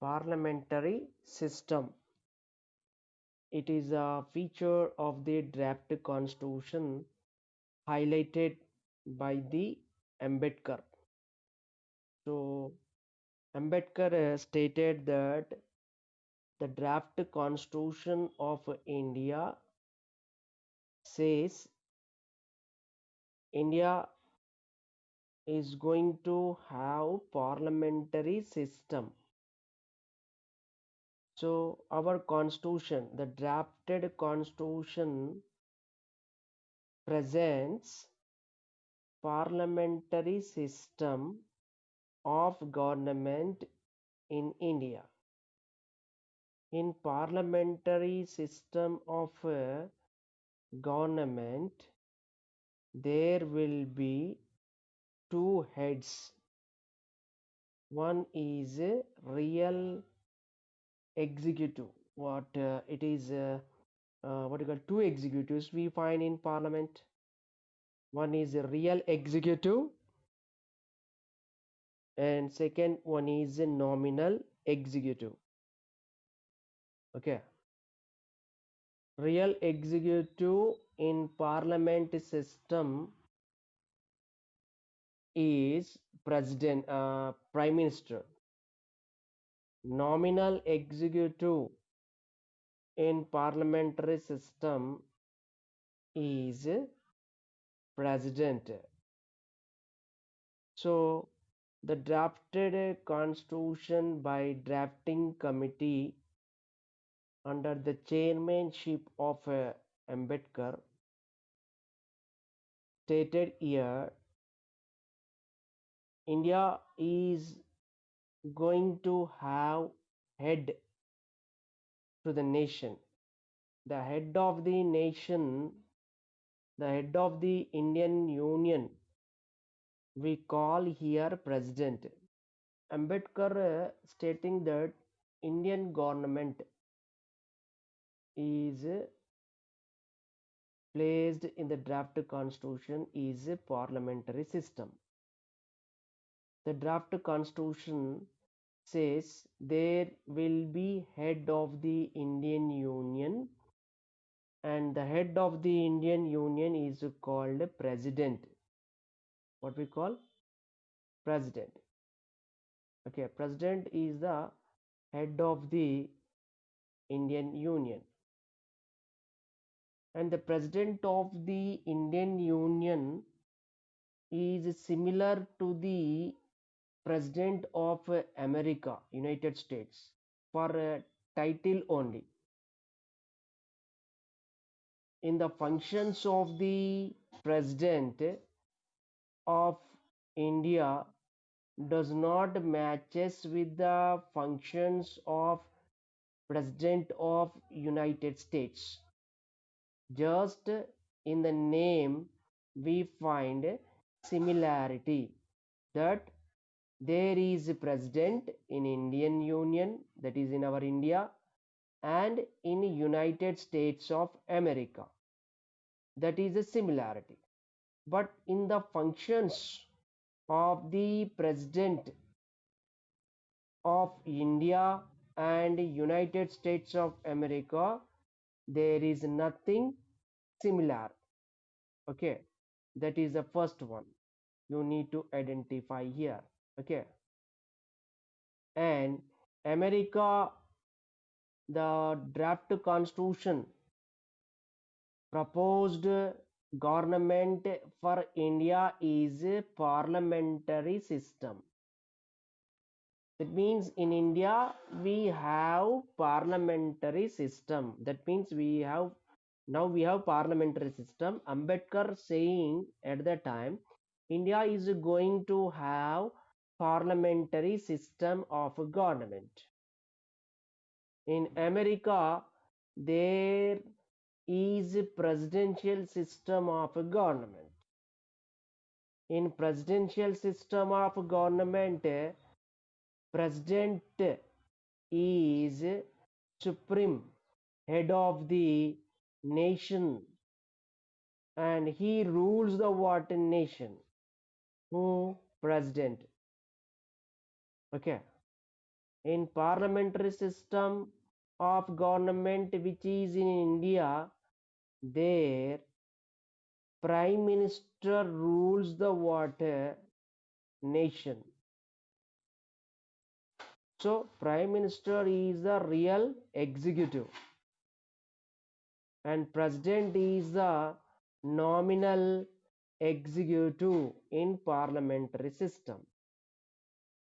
Parliamentary system. It is a feature of the draft constitution highlighted by the Ambedkar. So Ambedkar stated that the draft constitution of India says India is going to have parliamentary system. So our constitution, the drafted constitution presents parliamentary system of government in India. In parliamentary system of government, there will be two heads. One is real executive. What it is, what you call two executives we find in parliament. One is a real executive, and second one is a nominal executive. Okay, real executive in parliament system is president, prime minister. Nominal executive in parliamentary system is president. So the drafted constitution by drafting committee under the chairmanship of Ambedkar stated here India is going to have head to the nation. The head of the nation, the head of the Indian Union, we call here president. Ambedkar stating that Indian government is placed in the draft constitution is a parliamentary system. The draft constitution says there will be head of the Indian Union, and the head of the Indian Union is called president. What we call president. Okay, president is the head of the Indian Union, and the president of the Indian Union is similar to the president of America, United States, for a title only. In the functions of the president of India does not matches with the functions of president of United States. Just in the name we find similarity, that there is a president in Indian Union, that is in our India, and in United States of America, that is a similarity. But in the functions of the president of India and United States of America, there is nothing similar. Okay, that is the first one you need to identify here. Okay, and America, the draft constitution proposed government for India is a parliamentary system. That means in India we have parliamentary system. That means we have parliamentary system. Ambedkar saying at the time India is going to have parliamentary system of government. In America there is a presidential system of government. In presidential system of government, president is supreme head of the nation, and he rules the what nation? Who? President. Okay. In parliamentary system of government which is in India, there prime minister rules the water nation. So prime minister is the real executive and president is the nominal executive in parliamentary system.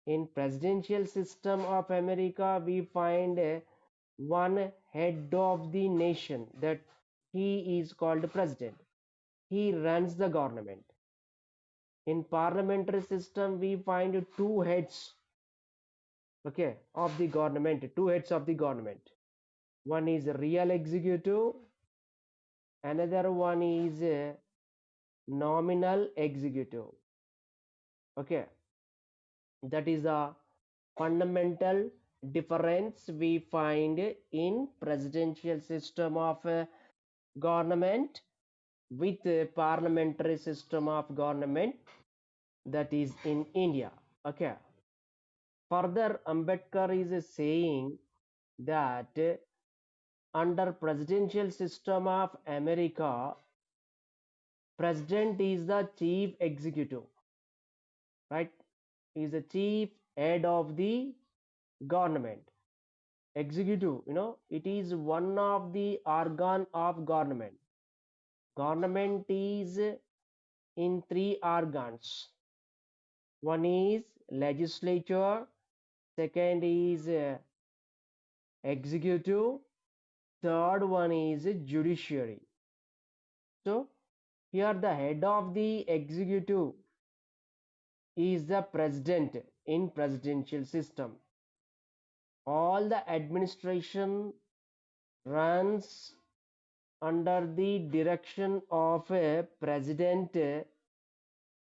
In presidential system of America, we find one head of the nation that he is called president. He runs the government. In parliamentary system, we find two heads, okay, of the government, two heads of the government. One is real executive, another one is nominal executive. Okay, that is a fundamental difference we find in presidential system of government with parliamentary system of government that is in India. Okay. Further, Ambedkar is saying that under presidential system of America, president is the chief executive, right? Is the chief head of the government. Executive, it is one of the organ of government. Government is in three organs. One is legislature, second is executive, third one is judiciary. So here the head of the executive is the president in presidential system. All the administration runs under the direction of a president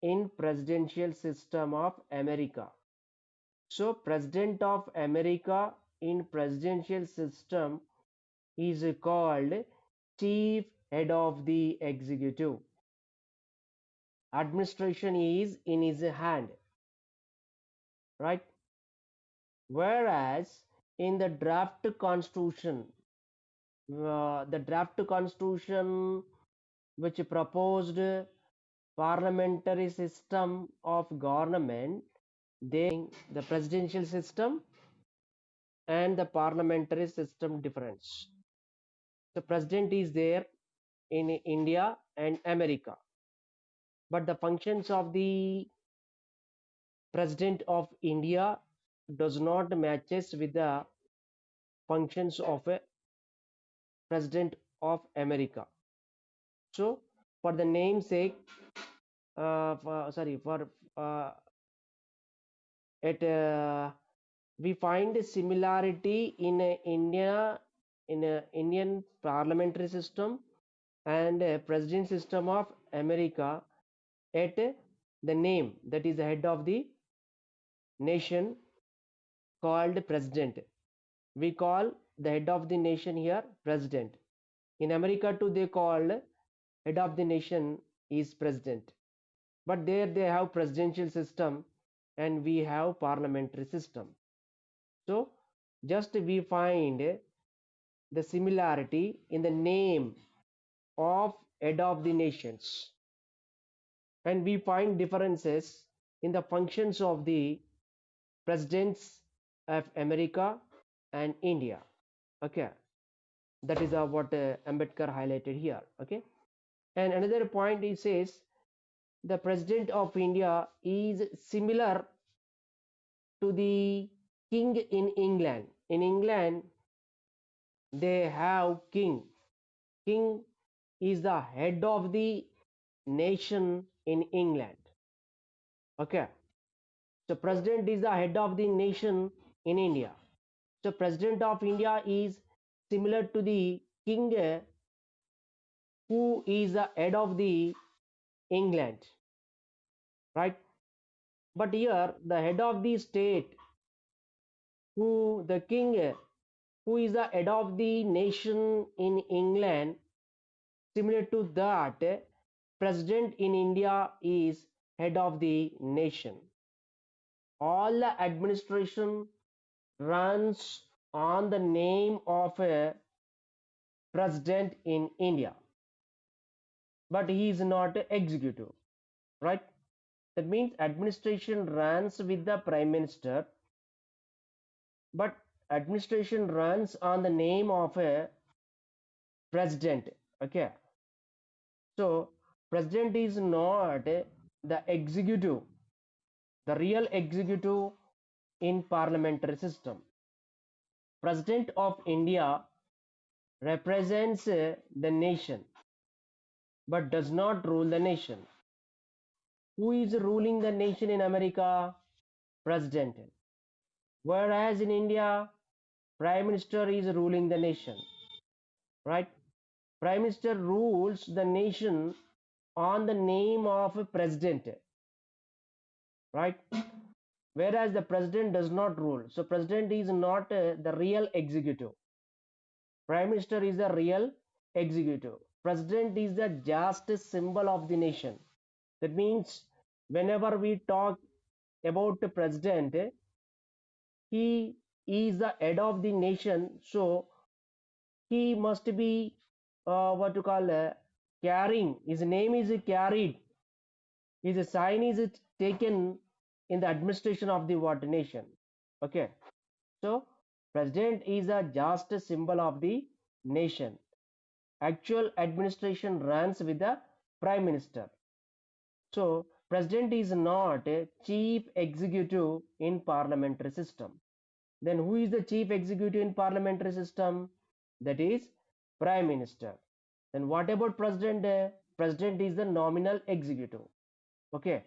in presidential system of America. So president of America in presidential system is called chief head of the executive. Administration is in his hand, right? Whereas in the draft constitution, the draft constitution which proposed parliamentary system of government, they the presidential system and the parliamentary system difference. The president is there in India and America, but the functions of the president of India does not matches with the functions of a president of America. So for the namesake, for it we find a similarity in India, in Indian parliamentary system and president system of America at the name, that is the head of the nation called president. We call the head of the nation here president. In America too they call head of the nation is president. But there they have presidential system and we have parliamentary system. So just we find the similarity in the name of head of the nations, and we find differences in the functions of the presidents of America and India. Okay, that is what Ambedkar highlighted here. Okay, and another point he says the president of India is similar to the king in England. In England, they have king. King is the head of the nation in England. Okay. So president is the head of the nation in India. So president of India is similar to the king who is the head of the England. Right? But here the head of the state who the king who is the head of the nation in England, similar to that, president in India is head of the nation. All the administration runs on the name of a president in India, but he is not executive, right? That means administration runs with the prime minister, but administration runs on the name of a president. Okay, so president is not the executive, the real executive in parliamentary system. President of India represents the nation but does not rule the nation. Who is ruling the nation in America? President. Whereas in India, prime minister is ruling the nation, right? Prime minister rules the nation on the name of a president, right? Whereas the president does not rule. So president is not the real executive. Prime minister is the real executive. President is the just symbol of the nation. That means whenever we talk about the president, he is the head of the nation. So he must be what to call carrying. His name is carried. His sign is taken in the administration of the what nation. Okay. So president is a just symbol of the nation. Actual administration runs with the prime minister. So president is not a chief executive in parliamentary system. Then who is the chief executive in parliamentary system? That is prime minister. Then what about president? President is the nominal executive. Okay.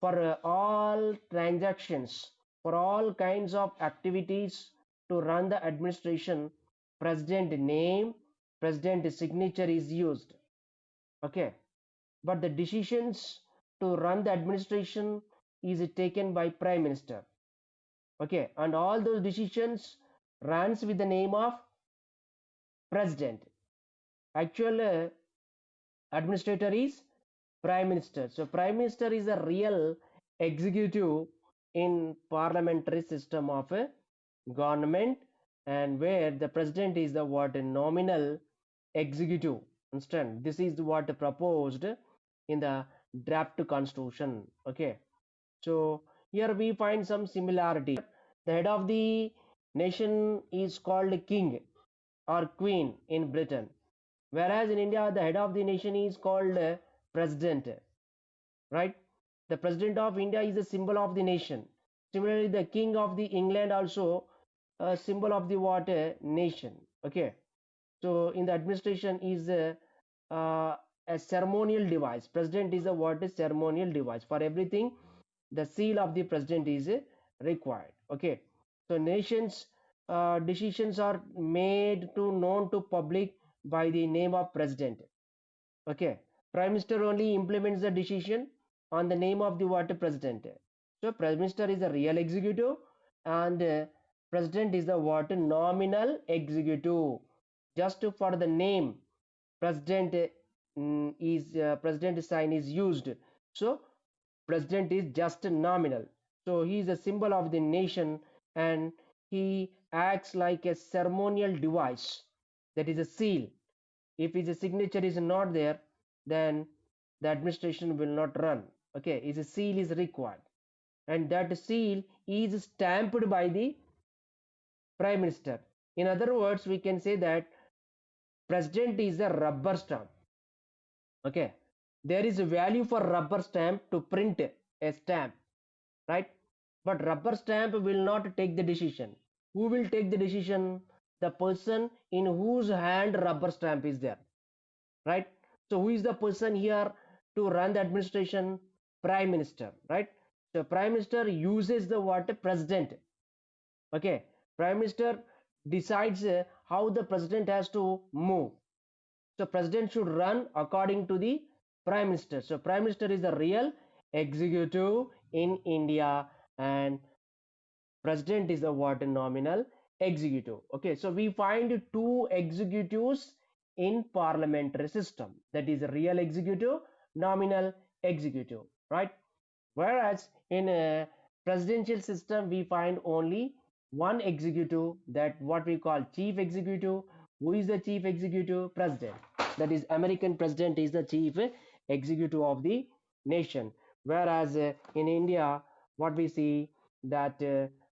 For all transactions, for all kinds of activities to run the administration, president name, president signature is used. Okay. But the decisions to run the administration is taken by prime minister. Okay, and all those decisions runs with the name of president. Actual administrator is prime minister. So prime minister is a real executive in parliamentary system of a government, and where the president is the what nominal executive. Understand? This is what proposed in the draft constitution. Okay, so here we find some similarity. The head of the nation is called king or queen in Britain, whereas in India the head of the nation is called president, right? The president of India is a symbol of the nation. Similarly, the king of the England also a symbol of the what nation. Okay, so in the administration is uh, a ceremonial device. President is a what is ceremonial device for everything. The seal of the president is required. Okay, so nations decisions are made to known to public by the name of president. Okay, prime minister only implements the decision on the name of the what president. So prime minister is a real executive, and president is the what nominal executive. Just for the name, president is president sign is used. So president is just nominal. So he is a symbol of the nation, and he acts like a ceremonial device, that is a seal. If his signature is not there, then the administration will not run. Okay, his seal is required, and that seal is stamped by the prime minister. In other words, we can say that president is a rubber stamp. Okay, there is a value for rubber stamp to print a stamp, right? But rubber stamp will not take the decision. Who will take the decision? The person in whose hand rubber stamp is there, right? So who is the person here to run the administration? Prime minister, right? So prime minister uses the what president. Okay, prime minister decides how the president has to move. So president should run according to the prime minister. So prime minister is the real executive in India, and president is the what nominal executive. Okay, so we find two executives in parliamentary system, that is real executive, nominal executive, right? Whereas in a presidential system we find only one executive, that what we call chief executive. Who is the chief executive? President. That is, American president is the chief executive of the nation. Whereas in India, what we see that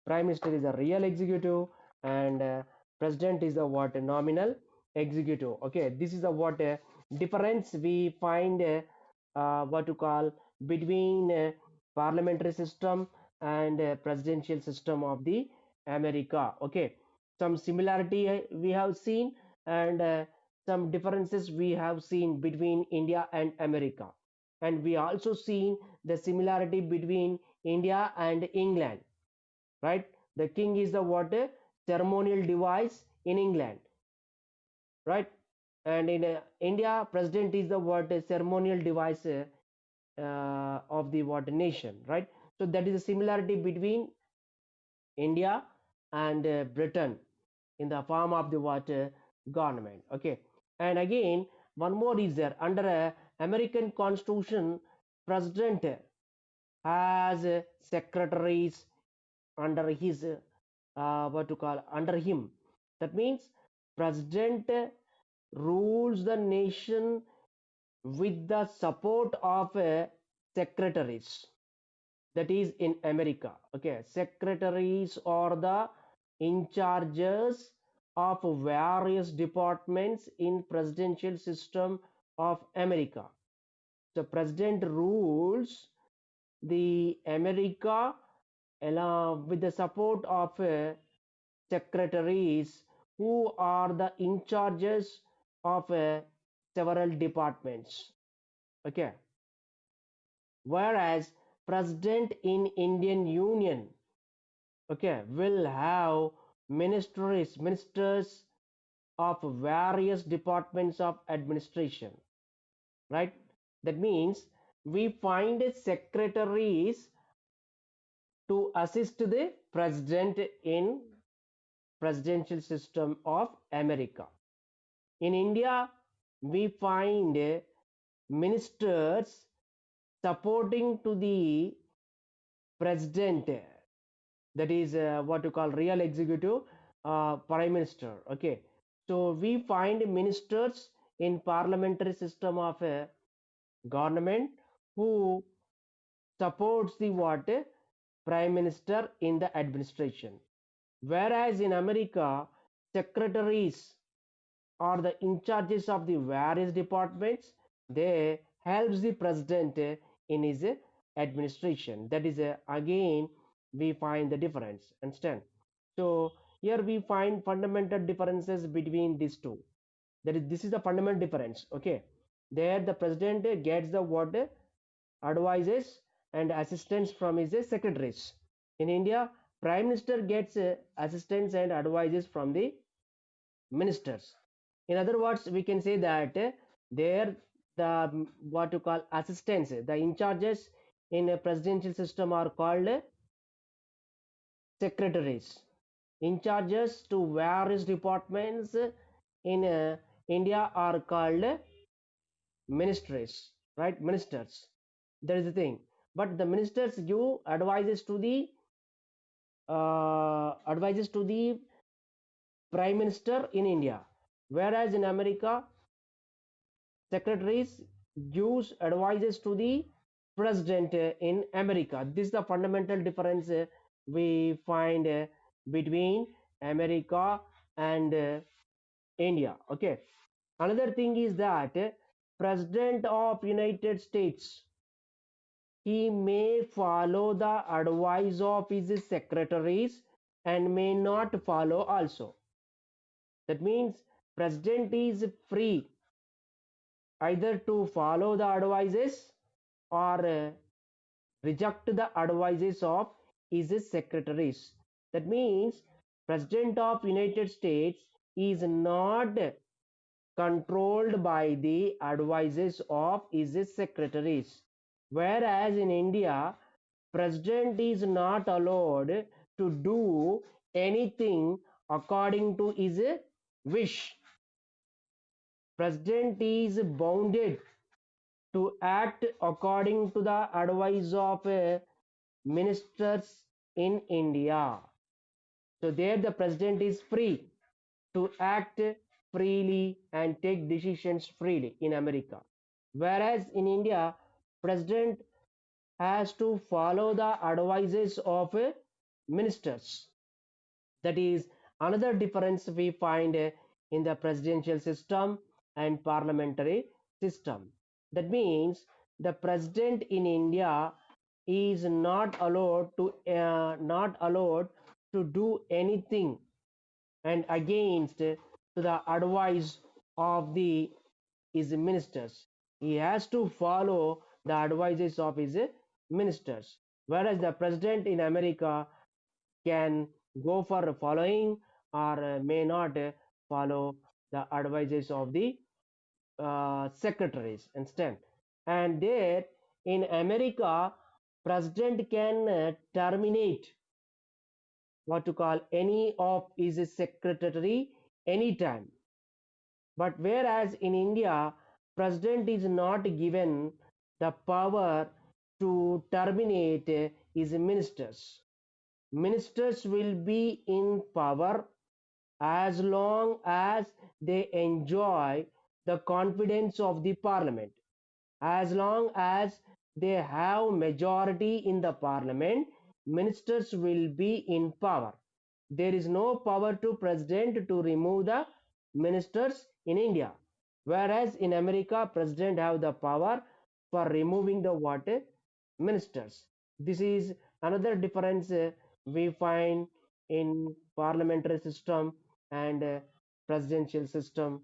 prime minister is a real executive, and president is the what nominal executive. Okay, this is the what difference we find what to call between parliamentary system and presidential system of the America. Okay, some similarity we have seen, and some differences we have seen between India and America. And we also seen the similarity between India and England, right? The king is the what ceremonial device in England, right? And in India, president is the what ceremonial device of the what nation, right? So that is a similarity between India and Britain in the form of the what government. Okay, and again one more is there. Under a American Constitution, president has secretaries under his what to call under him. That means president rules the nation with the support of secretaries. That is in America. Okay, secretaries are the in charges of various departments in presidential system of America. So president rules the America along with the support of secretaries who are the in charges of several departments. Okay, whereas president in Indian Union, okay, will have ministers of various departments of administration, right? That means we find secretaries to assist the president in presidential system of America. In India, we find ministers supporting to the president, that is what you call real executive prime minister. Okay, so we find ministers in parliamentary system of a government who supports the what prime minister in the administration, whereas in America, secretaries are the in charges of the various departments. They helps the president in his administration. That is again we find the difference. Understand? So here we find fundamental differences between these two. That is, this is the fundamental difference. Okay, there the president gets the what advices and assistance from his secretaries. In India, prime minister gets assistance and advices from the ministers. In other words, we can say that there the what you call assistants, the in charges in a presidential system are called secretaries. In charges to various departments in India are called ministries, right? Ministers. That is the thing. But the ministers give advices to the prime minister in India, whereas in America, secretaries gives advices to the president in America. This is the fundamental difference we find between America and India. Okay. Another thing is that president of United States, he may follow the advice of his secretaries and may not follow also. That means president is free either to follow the advices or reject the advices of his secretaries. That means president of United States is not controlled by the advices of his secretaries, whereas in India, president is not allowed to do anything according to his wish. President is bounded to act according to the advice of ministers in India. So there the president is free to act freely and take decisions freely in America. Whereas in India, president has to follow the advices of ministers. That is another difference we find in the presidential system and parliamentary system. That means the president in India is not allowed to do anything and against to the advice of the his ministers. He has to follow the advices of his ministers. Whereas the president in America can go for following or may not follow the advices of the secretaries instead. And there in America, president can terminate what to call any of his secretary anytime. But whereas in India, president is not given the power to terminate his ministers. Ministers will be in power as long as they enjoy the confidence of the parliament. As long as they have majority in the parliament, ministers will be in power. There is no power to president to remove the ministers in India. Whereas in America, president have the power for removing the what ministers. This is another difference we find in parliamentary system and presidential system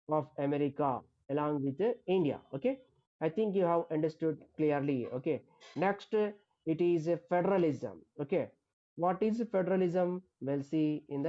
of America along with India. Okay, I think you have understood clearly. Okay, next it is federalism. Okay, what is federalism? We'll see in the